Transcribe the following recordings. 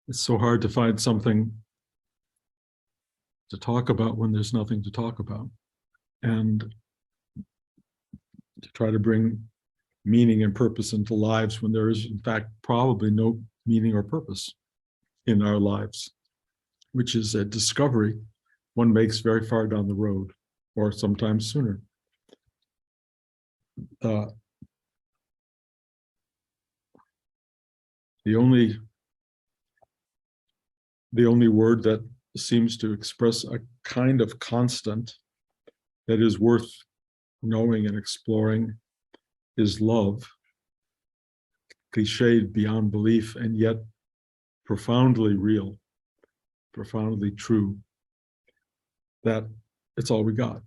It's so hard to find something to talk about when there's nothing to talk about, and to try to bring meaning and purpose into lives when there is, in fact, probably no meaning or purpose in our lives, which is a discovery one makes very far down the road, or sometimes sooner. The only word that seems to express a kind of constant that is worth knowing and exploring is love, cliched beyond belief, and yet profoundly real, profoundly true, that it's all we got.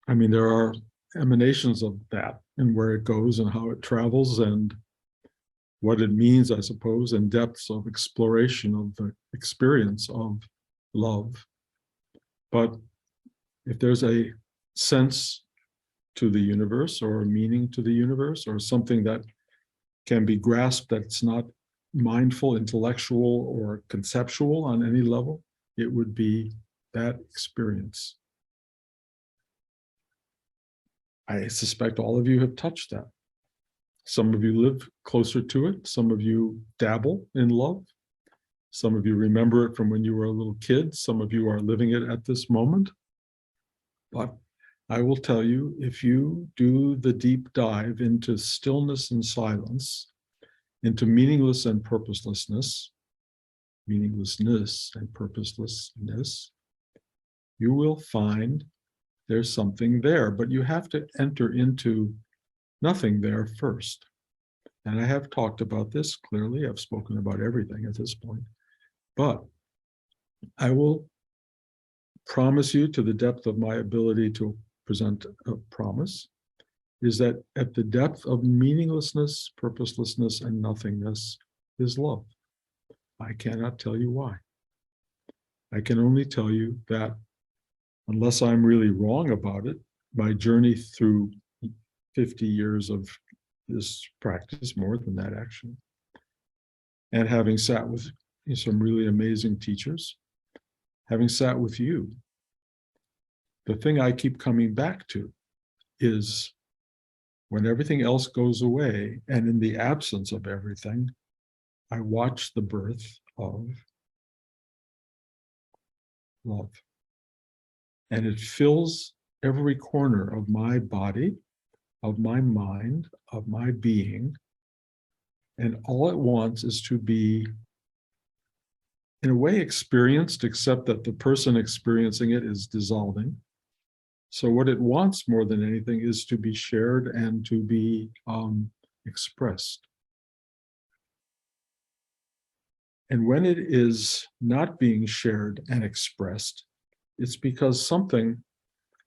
I mean, there are emanations of that and where it goes and how it travels and what it means, I suppose, and depths of exploration of the experience of love. But if there's a sense to the universe or a meaning to the universe or something that can be grasped that's not mindful, intellectual, or conceptual on any level, it would be that experience. I suspect all of you have touched that. Some of you live closer to it. Some of you dabble in love. Some of you remember it from when you were a little kid. Some of you are living it at this moment. But I will tell you, if you do the deep dive into stillness and silence, into meaninglessness and purposelessness, you will find there's something there, but you have to enter into nothing there first. And I have talked about this clearly. I've spoken about everything at this point. But I will promise you, to the depth of my ability to present a promise, is that at the depth of meaninglessness, purposelessness, and nothingness is love. I cannot tell you why. I can only tell you that unless I'm really wrong about it, my journey through 50 years of this practice, more than that actually, and having sat with some really amazing teachers, having sat with you, the thing I keep coming back to is when everything else goes away and in the absence of everything, I watch the birth of love. And it fills every corner of my body, of my mind, of my being. And all it wants is to be, in a way, experienced, except that the person experiencing it is dissolving. So what it wants more than anything is to be shared and to be expressed. And when it is not being shared and expressed, it's because something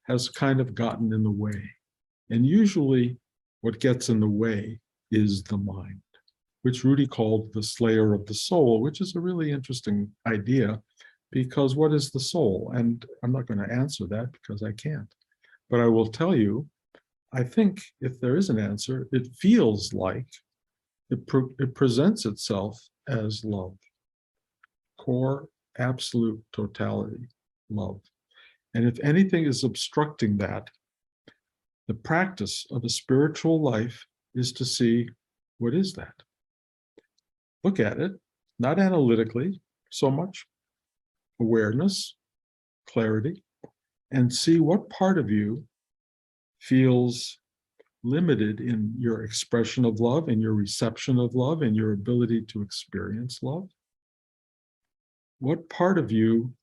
has kind of gotten in the way. And usually what gets in the way is the mind, which Rudy called the slayer of the soul, which is a really interesting idea, because what is the soul? And I'm not going to answer that because I can't. But I will tell you, I think if there is an answer, it feels like it presents itself as love. Core, absolute totality, love. And if anything is obstructing that, the practice of a spiritual life is to see, what is that? Look at it, not analytically so much, awareness, clarity, and see what part of you feels limited in your expression of love, in your reception of love, in your ability to experience love. What part of you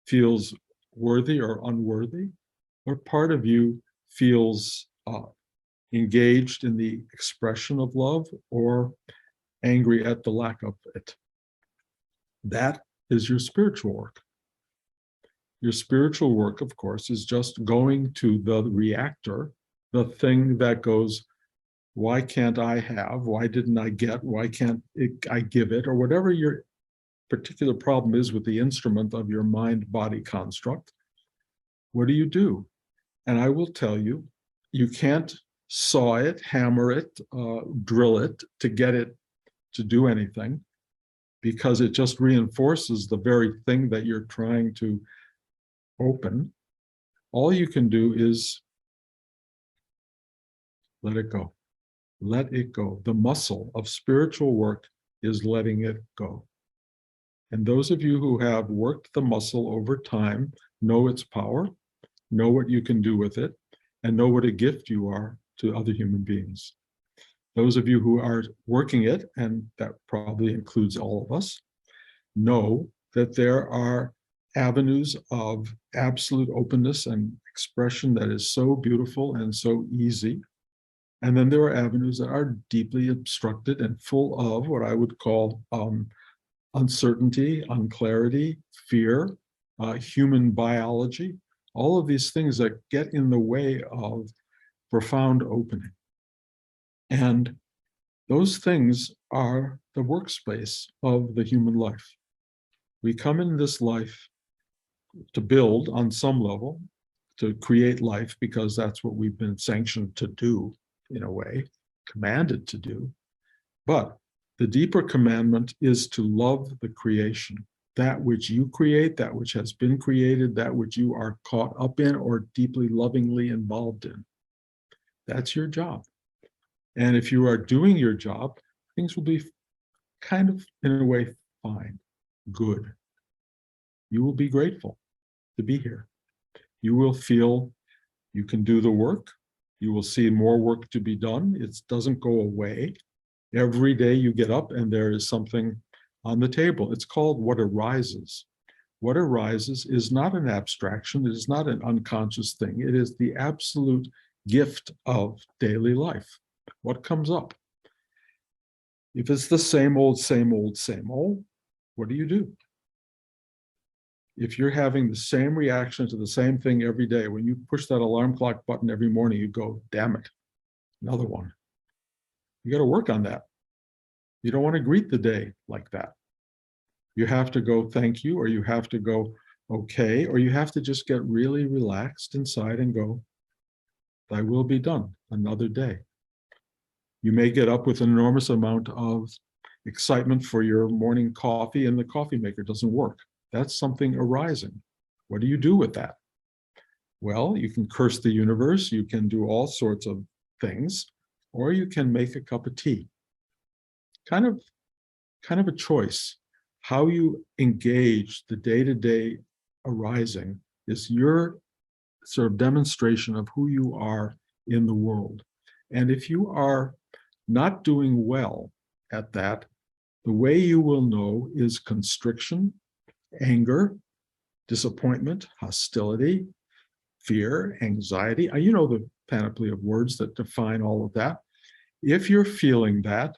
feels worthy or unworthy? What part of you feels engaged in the expression of love or angry at the lack of it? That is your spiritual work. Your spiritual work, of course, is just going to the reactor, the thing that goes, why can't I have? Why didn't I get? Why can't I give it? Or whatever your particular problem is with the instrument of your mind-body construct. What do? And I will tell you, you can't saw it, hammer it, drill it to get it to do anything, because it just reinforces the very thing that you're trying to open, all you can do is let it go. Let it go. The muscle of spiritual work is letting it go. And those of you who have worked the muscle over time know its power, know what you can do with it, and know what a gift you are to other human beings. Those of you who are working it, and that probably includes all of us, know that there are avenues of absolute openness and expression that is so beautiful and so easy. And then there are avenues that are deeply obstructed and full of what I would call uncertainty, unclarity, fear, human biology, all of these things that get in the way of profound opening. And those things are the workspace of the human life. We come in this life to build on some level, to create life, because that's what we've been sanctioned to do, in a way, commanded to do. But the deeper commandment is to love the creation, that which you create, that which has been created, that which you are caught up in or deeply lovingly involved in. That's your job. And if you are doing your job, things will be kind of, in a way, fine, good. You will be grateful to be here. You will feel you can do the work. You will see more work to be done. It doesn't go away. Every day you get up and there is something on the table. It's called what arises. What arises is not an abstraction. It is not an unconscious thing. It is the absolute gift of daily life. What comes up? If it's the same old, same old, same old, what do? If you're having the same reaction to the same thing every day, when you push that alarm clock button every morning, you go, damn it, another one. You got to work on that. You don't want to greet the day like that. You have to go, thank you, or you have to go, okay, or you have to just get really relaxed inside and go, thy will be done, another day. You may get up with an enormous amount of excitement for your morning coffee and the coffee maker doesn't work. That's something arising. What do you do with that? Well, you can curse the universe, you can do all sorts of things, or you can make a cup of tea. Kind of a choice. How you engage the day-to-day arising is your sort of demonstration of who you are in the world. And if you are not doing well at that, the way you will know is constriction, anger, disappointment, hostility, fear, anxiety. You know the panoply of words that define all of that. If you're feeling that,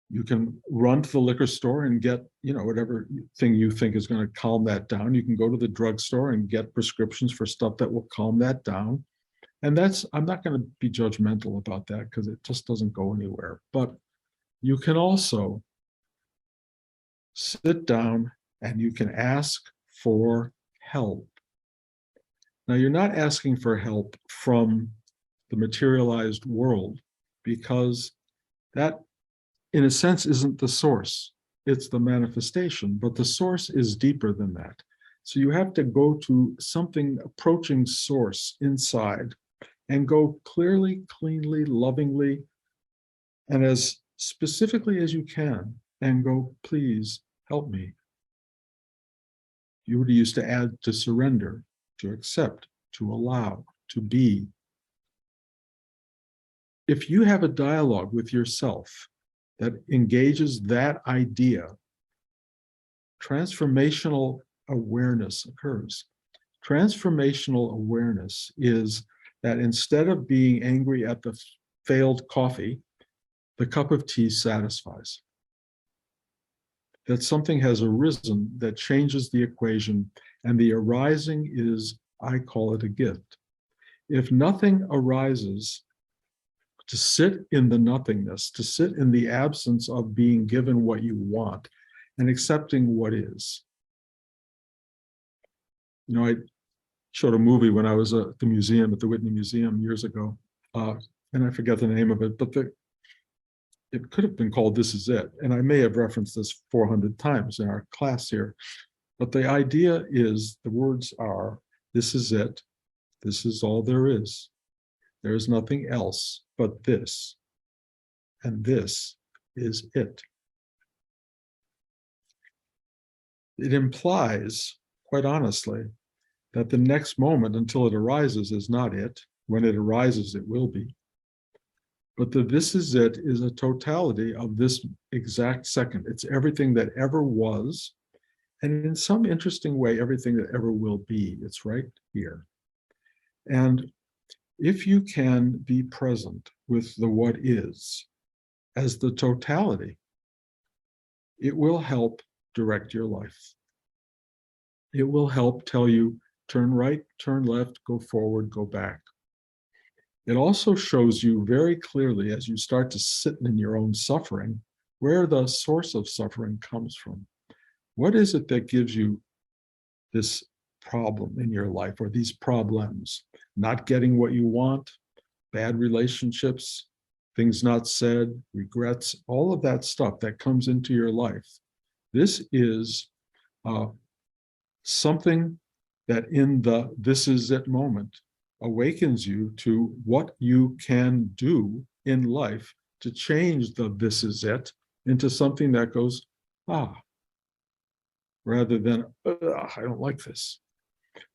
you can run to the liquor store and get, whatever thing you think is going to calm that down. You can go to the drugstore and get prescriptions for stuff that will calm that down. And I'm not going to be judgmental about that because it just doesn't go anywhere. But you can also sit down and you can ask for help. Now, you're not asking for help from the materialized world because that, in a sense, isn't the source. It's the manifestation, but the source is deeper than that. So you have to go to something approaching source inside and go clearly, cleanly, lovingly, and as specifically as you can, and go, please help me. You would use to add to surrender, to accept, to allow, to be. If you have a dialogue with yourself that engages that idea, transformational awareness occurs. Transformational awareness is that instead of being angry at the failed coffee, the cup of tea satisfies. That something has arisen that changes the equation, and the arising is, I call it a gift. If nothing arises, to sit in the nothingness, to sit in the absence of being given what you want and accepting what is. I showed a movie when I was at the museum, at the Whitney Museum years ago, and I forget the name of it, but it could have been called This Is It. And I may have referenced this 400 times in our class here. But the idea is, the words are, this is it. This is all there is. There is nothing else but this. And this is it. It implies, quite honestly, that the next moment until it arises is not it. When it arises, it will be. But the this is it is a totality of this exact second. It's everything that ever was, and in some interesting way, everything that ever will be. It's right here. And if you can be present with the what is as the totality, it will help direct your life. It will help tell you, turn right, turn left, go forward, go back. It also shows you very clearly, as you start to sit in your own suffering, where the source of suffering comes from. What is it that gives you this problem in your life, or these problems? Not getting what you want, bad relationships, things not said, regrets, all of that stuff that comes into your life. This is something that in the this is it moment awakens you to what you can do in life to change the this is it into something that goes, rather than, I don't like this.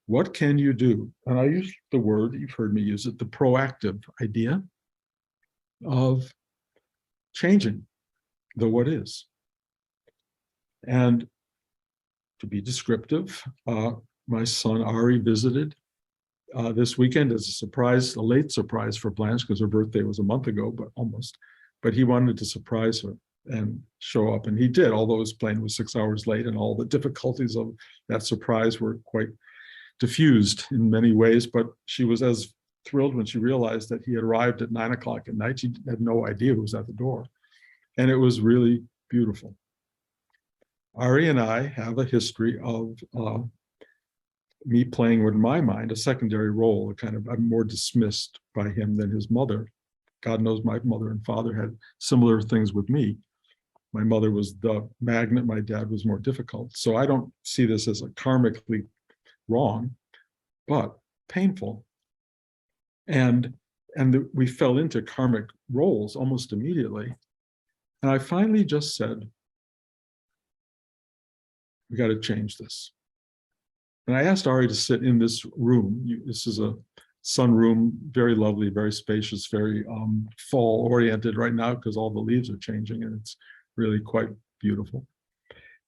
What can you do? And I use the word, you've heard me use it, the proactive idea of changing the what is. And to be descriptive, my son Ari visited this weekend as a surprise, a late surprise for Blanche, because her birthday was a month ago, but almost. But he wanted to surprise her and show up, and he did, although his plane was 6 hours late, and all the difficulties of that surprise were quite diffused in many ways. But she was as thrilled when she realized that he had arrived at 9 o'clock at night. She had no idea who was at the door, and it was really beautiful. Ari and I have a history of me playing, with my mind, a secondary role. I'm more dismissed by him than his mother. God knows my mother and father had similar things with me. My mother was the magnet, my dad was more difficult. So I don't see this as a karmically wrong, but painful. And we fell into karmic roles almost immediately. And I finally just said, we got to change this. And I asked Ari to sit in this room. This is a sunroom, very lovely, very spacious, very fall oriented right now, because all the leaves are changing and it's really quite beautiful.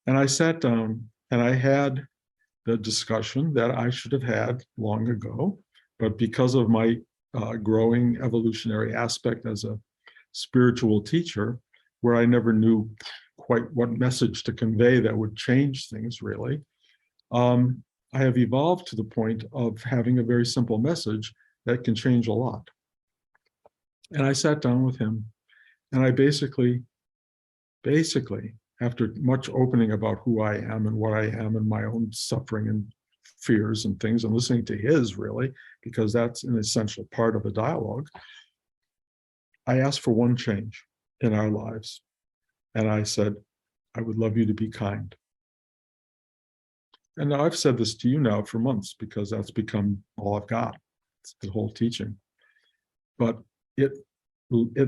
And I sat down and I had the discussion that I should have had long ago, but because of my growing evolutionary aspect as a spiritual teacher, where I never knew quite what message to convey that would change things really, I have evolved to the point of having a very simple message that can change a lot. And I sat down with him, and I basically, after much opening about who I am and what I am and my own suffering and fears and things, and listening to his really, because that's an essential part of a dialogue, I asked for one change in our lives. And I said, I would love you to be kind. And now I've said this to you now for months, because that's become all I've got. It's the whole teaching. But it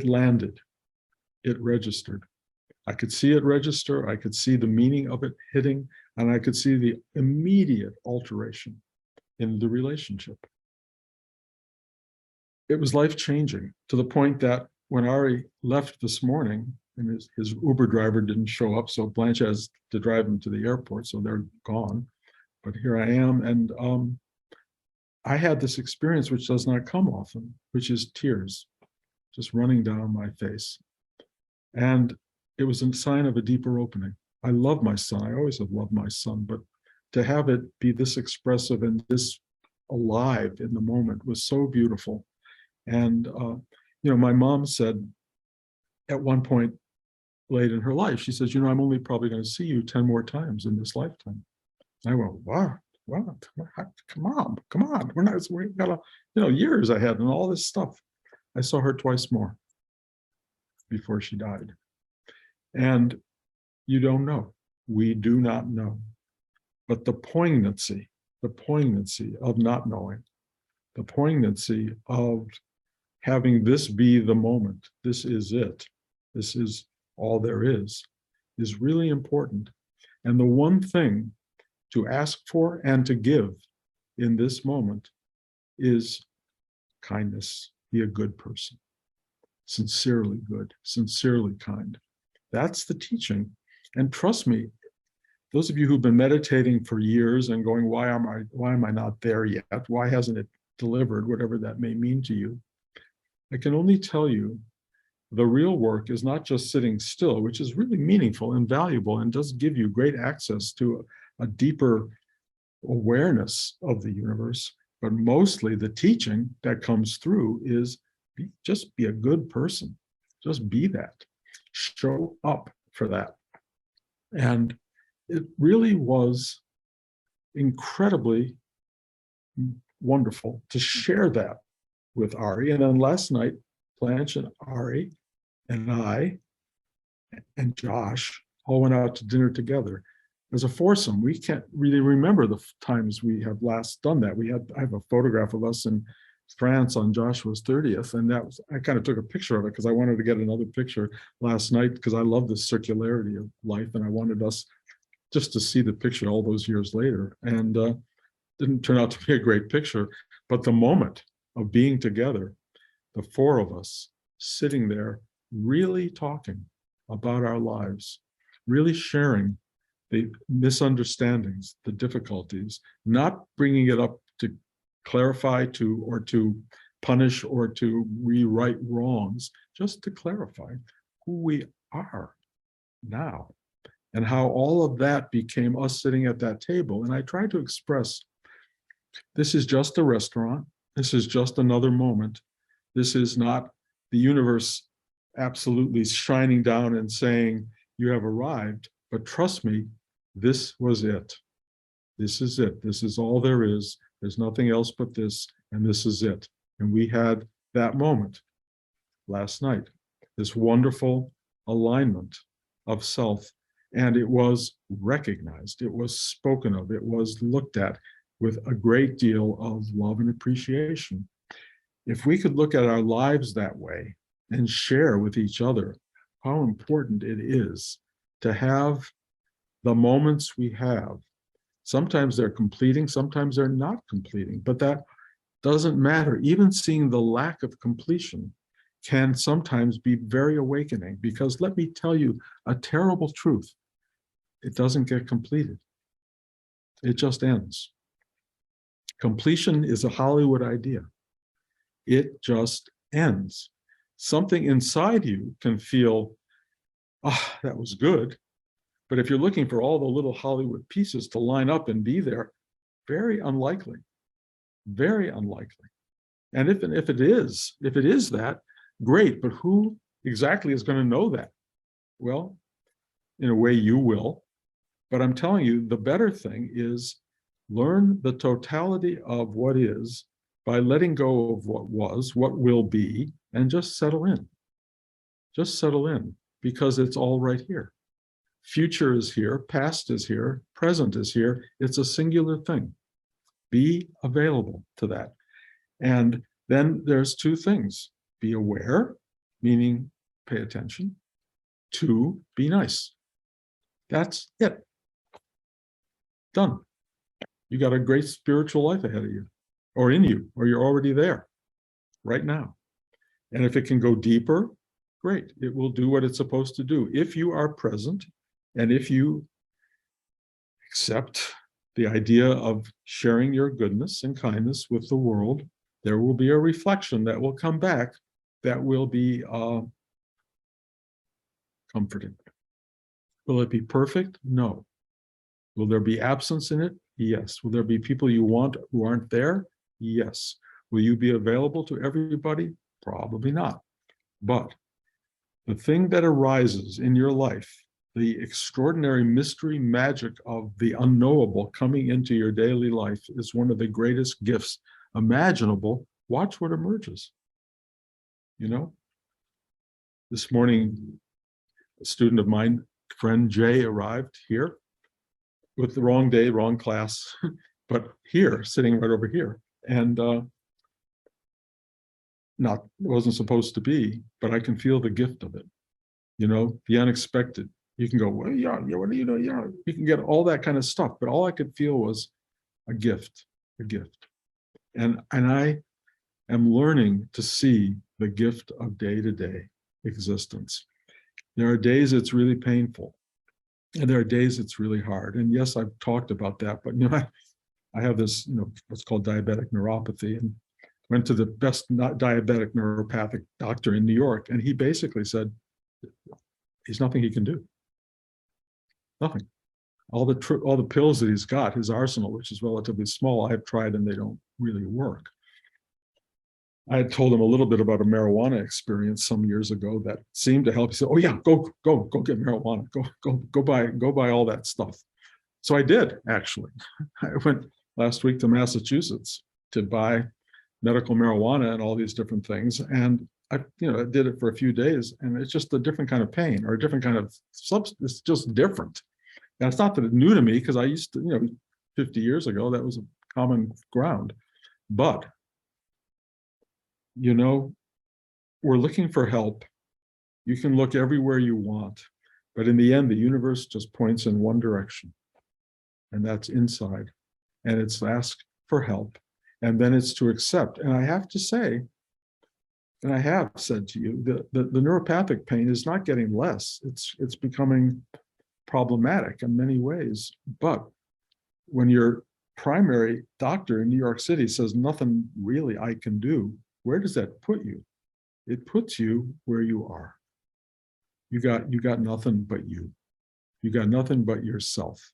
landed, it registered. I could see it register, I could see the meaning of it hitting, and I could see the immediate alteration in the relationship. It was life-changing, to the point that when Ari left this morning, and his Uber driver didn't show up, so Blanche has to drive him to the airport, so they're gone. But here I am, and I had this experience which does not come often, which is tears just running down my face. And it was a sign of a deeper opening. I love my son. I always have loved my son, but to have it be this expressive and this alive in the moment was so beautiful. And, my mom said at one point late in her life, she says, I'm only probably going to see you 10 more times in this lifetime. I went, wow, come on. We've got years ahead and all this stuff. I saw her twice more. before she died. And you don't know. We do not know. But the poignancy of not knowing, the poignancy of having this be the moment, this is it, this is all there is really important. And the one thing to ask for and to give in this moment is kindness. Be a good person, sincerely good, sincerely kind. That's the teaching. And trust me, those of you who've been meditating for years and going, why am I not there yet? Why hasn't it delivered, whatever that may mean to you? I can only tell you the real work is not just sitting still, which is really meaningful and valuable and does give you great access to a deeper awareness of the universe, but mostly the teaching that comes through is just be a good person. Just be that. Show up for that. And it really was incredibly wonderful to share that with Ari. And then last night, Blanche and Ari and I and Josh all went out to dinner together as a foursome. We can't really remember the times we have last done that. I have a photograph of us in France on Joshua's 30th, and I kind of took a picture of it because I wanted to get another picture last night because I love the circularity of life, and I wanted us just to see the picture all those years later. And didn't turn out to be a great picture, but the moment of being together, the four of us sitting there, really talking about our lives, really sharing the misunderstandings, the difficulties, not bringing it up to clarify or to punish or to rewrite wrongs, just to clarify who we are now and how all of that became us sitting at that table. And I tried to express, this is just a restaurant. This is just another moment. This is not the universe absolutely shining down and saying, you have arrived, but trust me, this was it. This is it. This is all there is. There's nothing else but this, and this is it. And we had that moment last night, this wonderful alignment of self, and it was recognized, it was spoken of, it was looked at with a great deal of love and appreciation. If we could look at our lives that way and share with each other how important it is to have the moments we have. Sometimes they're completing, sometimes they're not completing, but that doesn't matter. Even seeing the lack of completion can sometimes be very awakening, because let me tell you a terrible truth. It doesn't get completed. It just ends. Completion is a Hollywood idea. It just ends. Something inside you can feel, ah, that was good. But if you're looking for all the little Hollywood pieces to line up and be there, very unlikely, very unlikely. And if it is that, great, but who exactly is going to know that? Well, in a way you will, but I'm telling you, the better thing is learn the totality of what is by letting go of what was, what will be, and just settle in. Just settle in, because it's all right here. Future is here, past is here, present is here. It's a singular thing. Be available to that. And then there's two things. Be aware, meaning pay attention. Two, be nice. That's it. Done. You got a great spiritual life ahead of you, or in you, or you're already there right now. And if it can go deeper, great. It will do what it's supposed to do. If you are present, and if you accept the idea of sharing your goodness and kindness with the world, there will be a reflection that will come back that will be comforting. Will it be perfect? No. Will there be absence in it? Yes. Will there be people you want who aren't there? Yes. Will you be available to everybody? Probably not. But the thing that arises in your life, the extraordinary mystery magic of the unknowable coming into your daily life, is one of the greatest gifts imaginable. Watch what emerges. You know, This morning, a student of mine, friend Jay, arrived here with the wrong day, wrong class, but here, sitting right over here. And not, it wasn't supposed to be, but I can feel the gift of it, the unexpected. You can go, well, yeah, what do you know? Yeah, you can get all that kind of stuff, but all I could feel was a gift, a gift. And I am learning to see the gift of day-to-day existence. There are days it's really painful, and there are days it's really hard. And yes, I've talked about that, but I have this, what's called diabetic neuropathy, and went to the best diabetic neuropathic doctor in New York, and he basically said, "There's nothing he can do. Nothing. All the pills that he's got, his arsenal, which is relatively small, I have tried and they don't really work." I had told him a little bit about a marijuana experience some years ago that seemed to help. He said, "Oh yeah, go get marijuana. Go buy all that stuff." So I did, actually. I went last week to Massachusetts to buy medical marijuana and all these different things. And I did it for a few days, and it's just a different kind of pain or a different kind of substance. It's just different. And it's not that it's new to me, because I used to, 50 years ago, that was a common ground. But, we're looking for help. You can look everywhere you want, but in the end, the universe just points in one direction, and that's inside. And it's ask for help, and then it's to accept. And I have to say, and I have said to you, the neuropathic pain is not getting less. It's becoming problematic in many ways. But when your primary doctor in New York City says nothing really I can do, where does that put you? It puts you where you are. You got nothing but you. You got nothing but yourself.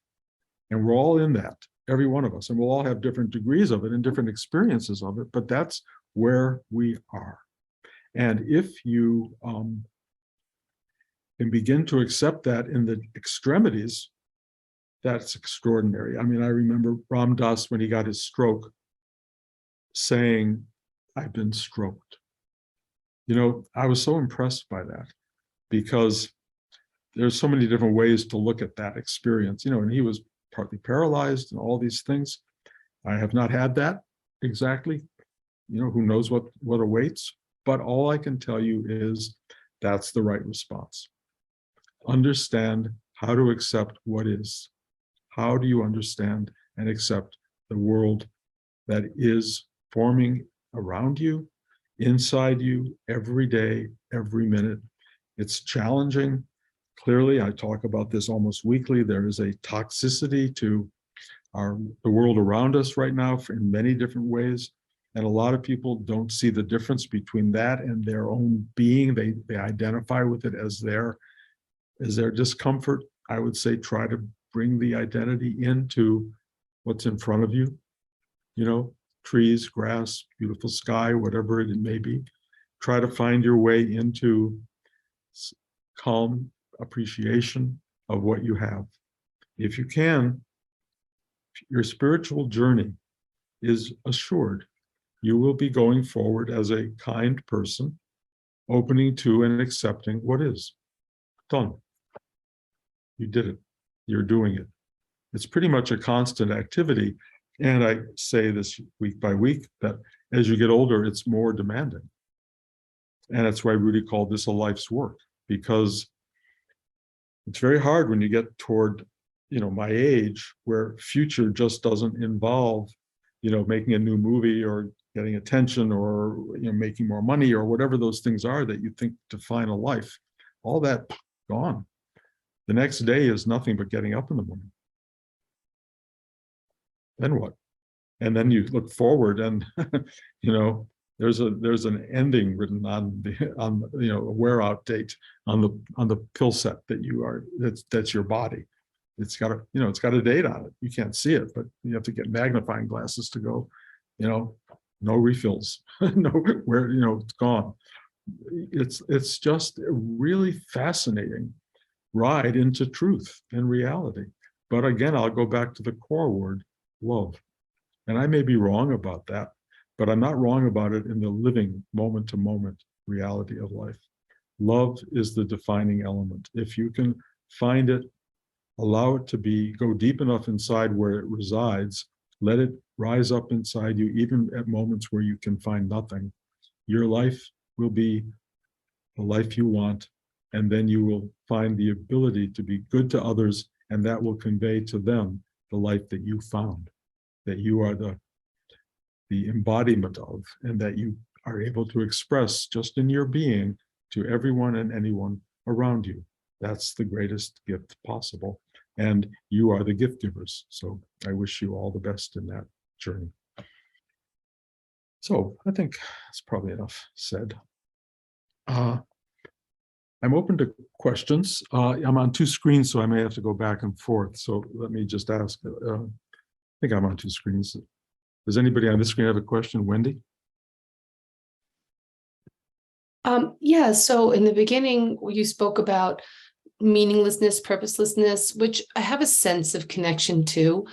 And we're all in that, every one of us. And we'll all have different degrees of it and different experiences of it, but that's where we are. And if you can begin to accept that in the extremities, that's extraordinary. I mean, I remember Ram Dass, when he got his stroke, saying, "I've been stroked." I was so impressed by that, because there's so many different ways to look at that experience, and he was partly paralyzed and all these things. I have not had that exactly, who knows what awaits, but all I can tell you is that's the right response. Understand how to accept what is. How do you understand and accept the world that is forming around you, inside you, every day, every minute? It's challenging. Clearly, I talk about this almost weekly. There is a toxicity to the world around us right now in many different ways. And a lot of people don't see the difference between that and their own being. They identify with it as their discomfort. I would say try to bring the identity into what's in front of you, trees, grass, beautiful sky, whatever it may be. Try to find your way into calm appreciation of what you have. If you can, your spiritual journey is assured. You will be going forward as a kind person, opening to and accepting what is. Done. You did it. You're doing it. It's pretty much a constant activity. And I say this week by week, that as you get older, it's more demanding. And that's why Rudy called this a life's work, because it's very hard when you get toward, my age, where future just doesn't involve, making a new movie or getting attention or, making more money or whatever those things are that you think define a life. All that gone. The next day is nothing but getting up in the morning. Then what? And then you look forward, and there's an ending written on a wear out date on the pill set that's your body. It's got a date on it. You can't see it, but you have to get magnifying glasses to go, no refills, no, where, it's gone. It's just a really fascinating ride into truth and reality. But again, I'll go back to the core word, love. And I may be wrong about that, but I'm not wrong about it in the living moment to moment reality of life. Love is the defining element. If you can find it, allow it to be, go deep enough inside where it resides, let it rise up inside you, even at moments where you can find nothing. Your life will be the life you want, and then you will find the ability to be good to others, and that will convey to them the life that you found, that you are the embodiment of, and that you are able to express just in your being to everyone and anyone around you. That's the greatest gift possible. And you are the gift givers. So I wish you all the best in that journey. So I think that's probably enough said. I'm open to questions. I'm on two screens, so I may have to go back and forth. So let me just ask. I think I'm on two screens. Does anybody on this screen have a question? Wendy? Yeah, so in the beginning, you spoke about meaninglessness, purposelessness, which I have a sense of connection to.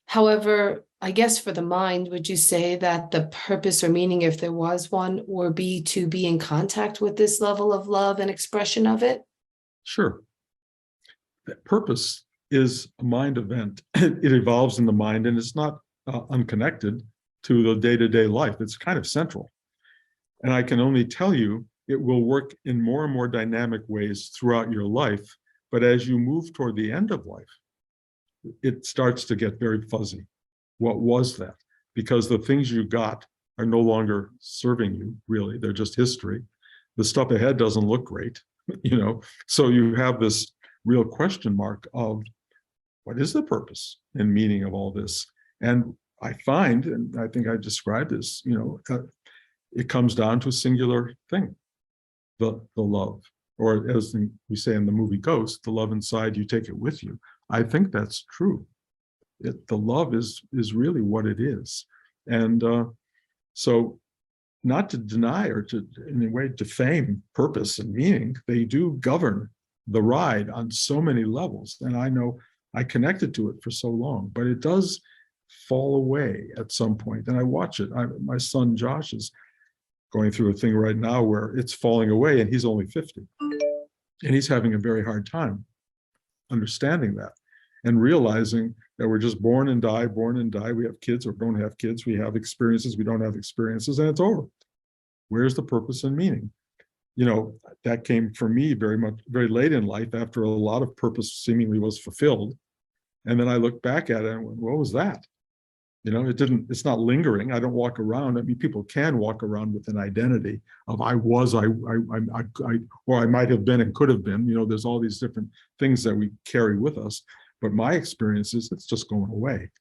However, I guess for the mind, would you say that the purpose or meaning, if there was one, would be to be in contact with this level of love and expression of it? Sure. That purpose is a mind event. It evolves in the mind, and it's not unconnected to the day-to-day life. It's kind of central. And I can only tell you, it will work in more and more dynamic ways throughout your life. But as you move toward the end of life, it starts to get very fuzzy. What was that? Because the things you got are no longer serving you, really. They're just history. The stuff ahead doesn't look great, So you have this real question mark of what is the purpose and meaning of all this? And I find, and I think I described this, it comes down to a singular thing, the love, or as we say in the movie Ghost, the love inside, you take it with you. I think that's true. The love is really what it is. And so not to deny or to in a way defame purpose and meaning, they do govern the ride on so many levels. And I know I connected to it for so long, but it does fall away at some point. And I watch it. My son Josh is going through a thing right now where it's falling away, and he's only 50. And he's having a very hard time understanding that and realizing that we're just born and die. We have kids or don't have kids. We have experiences, we don't have experiences, and it's over. Where's the purpose and meaning? That came for me very late in life, after a lot of purpose seemingly was fulfilled. And then I looked back at it and went, what was that? It's not lingering. I don't walk around. I mean, people can walk around with an identity of I might have been and could have been. There's all these different things that we carry with us. But my experience is it's just going away.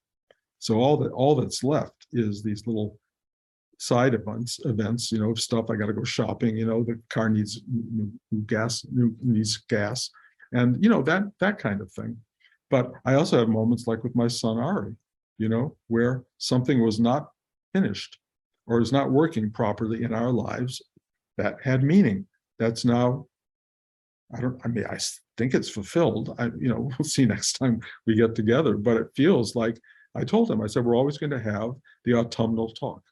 So all that's left is these little side events, stuff. I got to go shopping. The car needs new gas, needs gas, and that kind of thing. But I also have moments like with my son Ari, where something was not finished or is not working properly in our lives that had meaning. That's now, I think it's fulfilled. We'll see next time we get together, but it feels like I told him, I said, we're always going to have the autumnal talk,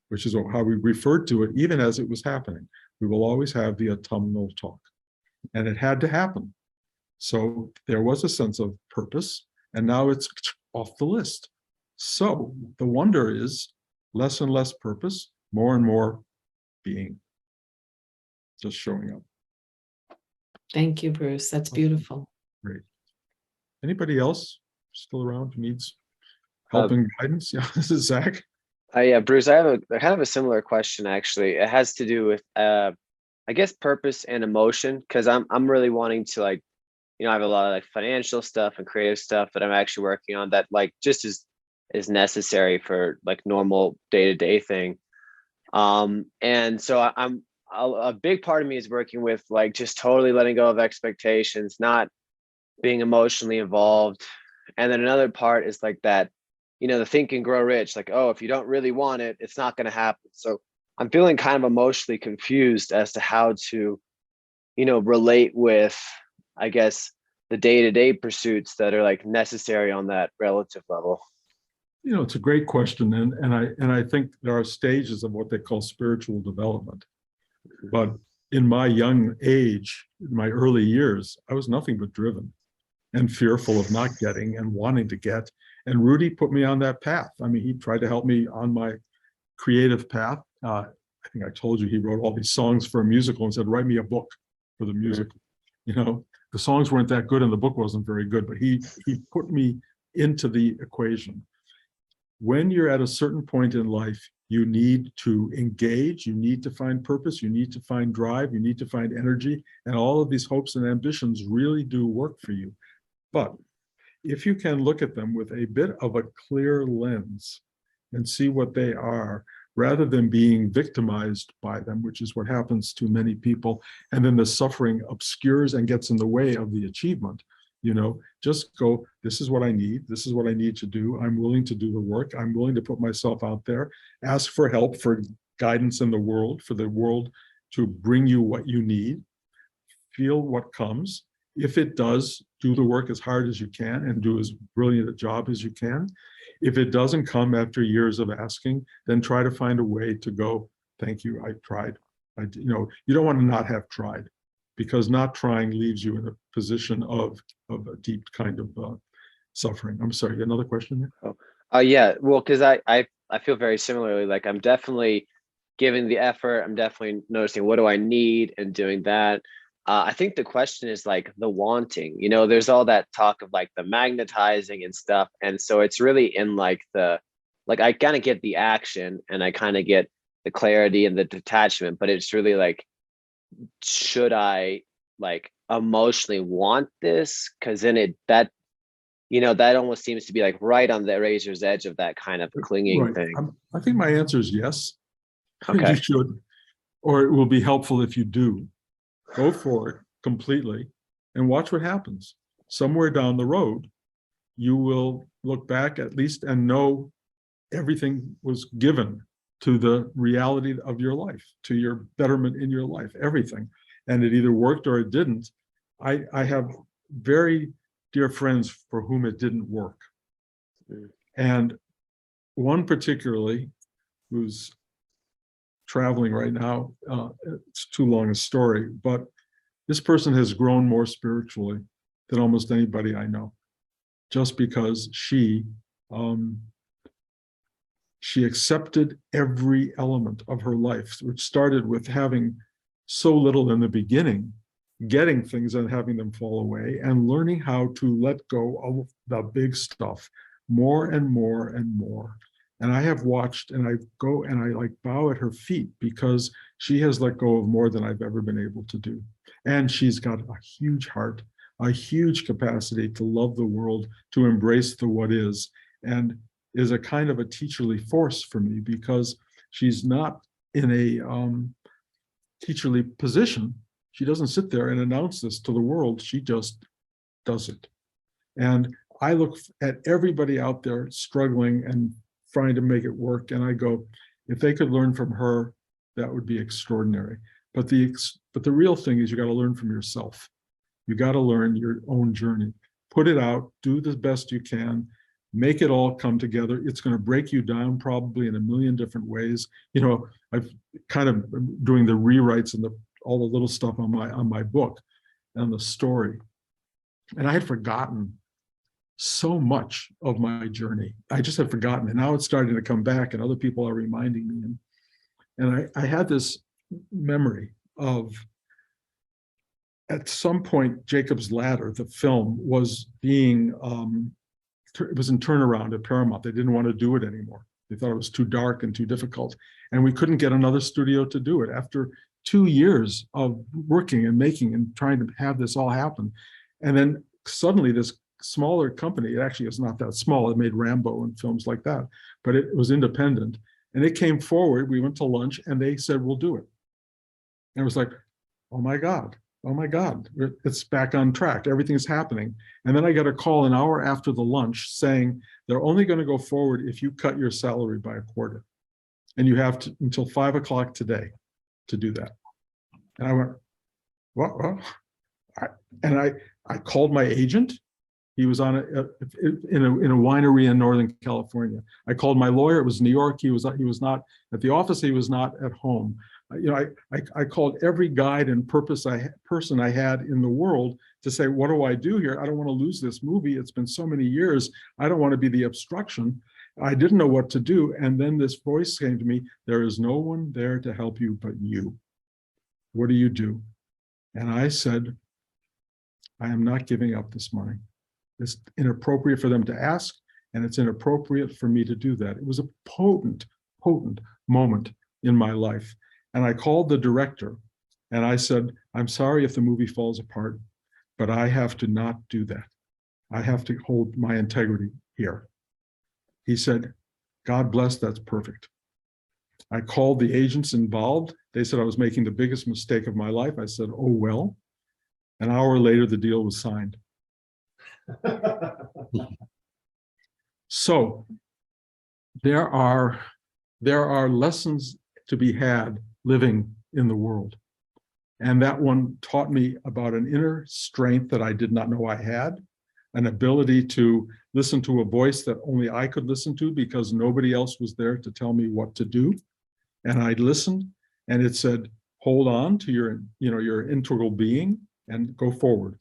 which is how we referred to it, even as it was happening. We will always have the autumnal talk, and it had to happen. So there was a sense of purpose, and now it's off the list. So the wonder is less and less purpose, more and more being, just showing up. Thank you, Bruce. That's beautiful. Great. Anybody else still around who needs help and guidance? Yeah, this is Zach. Yeah, Bruce, I have a kind of a similar question, actually. It has to do with, I guess, purpose and emotion, because I'm really wanting to, I have a lot of financial stuff and creative stuff that I'm actually working on that just is necessary for normal day-to-day thing. And so a big part of me is working with just totally letting go of expectations, not being emotionally involved. And then another part is that, the Think and Grow Rich, oh, if you don't really want it, it's not going to happen. So I'm feeling kind of emotionally confused as to how to, relate with, I guess, the day-to-day pursuits that are necessary on that relative level. It's a great question. And I think there are stages of what they call spiritual development. But in my young age, in my early years, I was nothing but driven and fearful of not getting and wanting to get. And Rudy put me on that path. I mean, he tried to help me on my creative path. I think I told you he wrote all these songs for a musical and said, write me a book for the musical. You know, the songs weren't that good and the book wasn't very good, but he put me into the equation. When you're at a certain point in life, you need to engage, you need to find purpose, you need to find drive, you need to find energy, and all of these hopes and ambitions really do work for you. But if you can look at them with a bit of a clear lens and see what they are, rather than being victimized by them, which is what happens to many people, and then the suffering obscures and gets in the way of the achievement, you know, just go, this is what I need. This is what I need to do. I'm willing to do the work. I'm willing to put myself out there, ask for help, for guidance in the world, for the world to bring you what you need, feel what comes. If it does, do the work as hard as you can and do as brilliant a job as you can. If it doesn't come after years of asking, then try to find a way to go, thank you, I tried. You know, you don't want to not have tried, because not trying leaves you in a position of a deep kind of suffering. I'm sorry, another question there? Yeah, well, because I feel very similarly. Like, I'm definitely giving the effort. I'm definitely noticing what do I need and doing that. I think the question is like the wanting, you know, there's all that talk of like the magnetizing and stuff. And so it's really in like I kind of get the action and I kind of get the clarity and the detachment, but it's really like, should I like emotionally want this? Cause then that almost seems to be like right on the razor's edge of that kind of clinging Right. thing. I think my answer is yes. Okay. You should, or it will be helpful if you do. Go for it completely and watch what happens. Somewhere down the road, you will look back at least and know everything was given to the reality of your life, to your betterment in your life, everything. And it either worked or it didn't. I have very dear friends for whom it didn't work. And one particularly, who's traveling right now, it's too long a story, but this person has grown more spiritually than almost anybody I know, just because she accepted every element of her life, which started with having so little in the beginning, getting things and having them fall away, and learning how to let go of the big stuff more and more and more. And I have watched, and I go and I like bow at her feet, because she has let go of more than I've ever been able to do. And she's got a huge heart, a huge capacity to love the world, to embrace the what is, and is a kind of a teacherly force for me, because she's not in a teacherly position. She doesn't sit there and announce this to the world. She just does it. And I look at everybody out there struggling and trying to make it work, and I go, if they could learn from her, that would be extraordinary. But the real thing is, you got to learn from yourself. You got to learn your own journey. Put it out, do the best you can, make it all come together. It's going to break you down probably in a million different ways. You know, I've kind of doing the rewrites and all the little stuff on my book and the story. And I had forgotten so much of my journey. I just had forgotten, and now it's starting to come back, and other people are reminding me. And I had this memory of, at some point, Jacob's Ladder, the film, was being, it was in turnaround at Paramount. They didn't want to do it anymore. They thought it was too dark and too difficult. And we couldn't get another studio to do it after 2 years of working and making and trying to have this all happen. And then suddenly this smaller company, it actually is not that small, it made Rambo and films like that, but it was independent. And it came forward, we went to lunch, and they said, we'll do it. And it was like, oh my God, it's back on track. Everything is happening. And then I got a call an hour after the lunch saying, they're only going to go forward if you cut your salary by a quarter. And you have to until 5 o'clock today to do that. And I went, what? And I called my agent. He was in a winery in Northern California. I called my lawyer. It was New York. He was not at the office. He was not at home. I called every guide and person I had in the world to say, what do I do here? I don't want to lose this movie. It's been so many years. I don't want to be the obstruction. I didn't know what to do. And then this voice came to me, there is no one there to help you but you. What do you do? And I said, I am not giving up this money. It's inappropriate for them to ask, and it's inappropriate for me to do that. It was a potent moment in my life. And I called the director and I said, I'm sorry if the movie falls apart, but I have to not do that. I have to hold my integrity here. He said, God bless, that's perfect. I called the agents involved. They said I was making the biggest mistake of my life. I said, oh, well. An hour later, the deal was signed. So there are lessons to be had living in the world. And that one taught me about an inner strength that I did not know I had, an ability to listen to a voice that only I could listen to because nobody else was there to tell me what to do. And I listened, and it said, hold on to your integral being and go forward.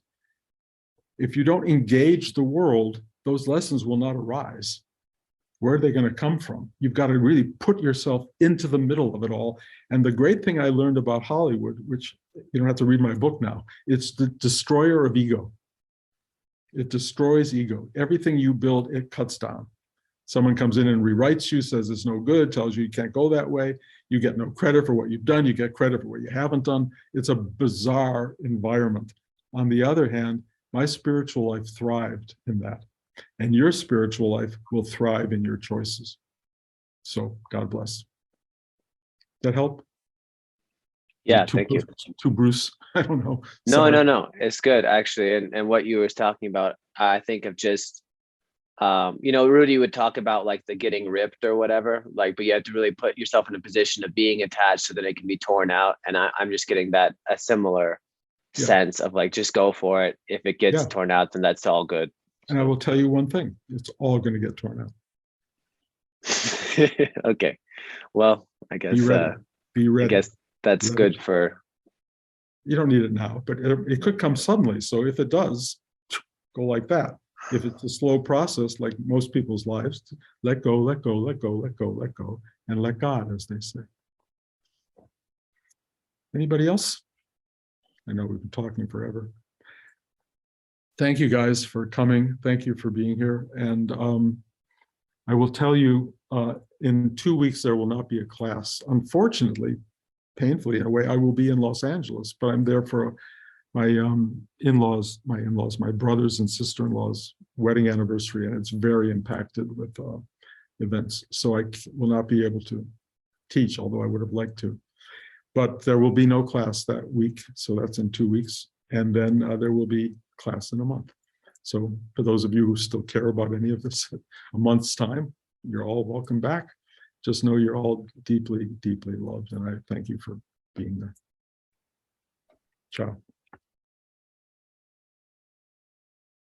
If you don't engage the world, those lessons will not arise. Where are they going to come from? You've got to really put yourself into the middle of it all. And the great thing I learned about Hollywood, which you don't have to read my book now, it's the destroyer of ego. It destroys ego. Everything you build, it cuts down. Someone comes in and rewrites you, says it's no good, tells you can't go that way. You get no credit for what you've done. You get credit for what you haven't done. It's a bizarre environment. On the other hand, my spiritual life thrived in that. And your spiritual life will thrive in your choices. So God bless. That help? Yeah, thank you. To Bruce, I don't know. No, no, it's good actually. And what you was talking about, I think of just, Rudy would talk about like the getting ripped or whatever, like, but you have to really put yourself in a position of being attached so that it can be torn out. And I'm just getting a similar sense of like, just go for it. If it gets torn out, then that's all good. And I will tell you one thing, it's all going to get torn out. Okay. Well, I guess, Be ready. I guess that's good for. You don't need it now, but it could come suddenly. So if it does, go like that. If it's a slow process, like most people's lives, let go, let go, let go, let go, let go, and let God, as they say. Anybody else? I know we've been talking forever. Thank you guys for coming. Thank you for being here. And I will tell you, in 2 weeks, there will not be a class. Unfortunately, painfully in a way, I will be in Los Angeles, but I'm there for my my brothers and sister-in-law's wedding anniversary, and it's very impacted with events. So I will not be able to teach, although I would have liked to. But there will be no class that week, so that's in 2 weeks. And then there will be class in a month. So for those of you who still care about any of this, a month's time, you're all welcome back. Just know you're all deeply, deeply loved, and I thank you for being there. Ciao.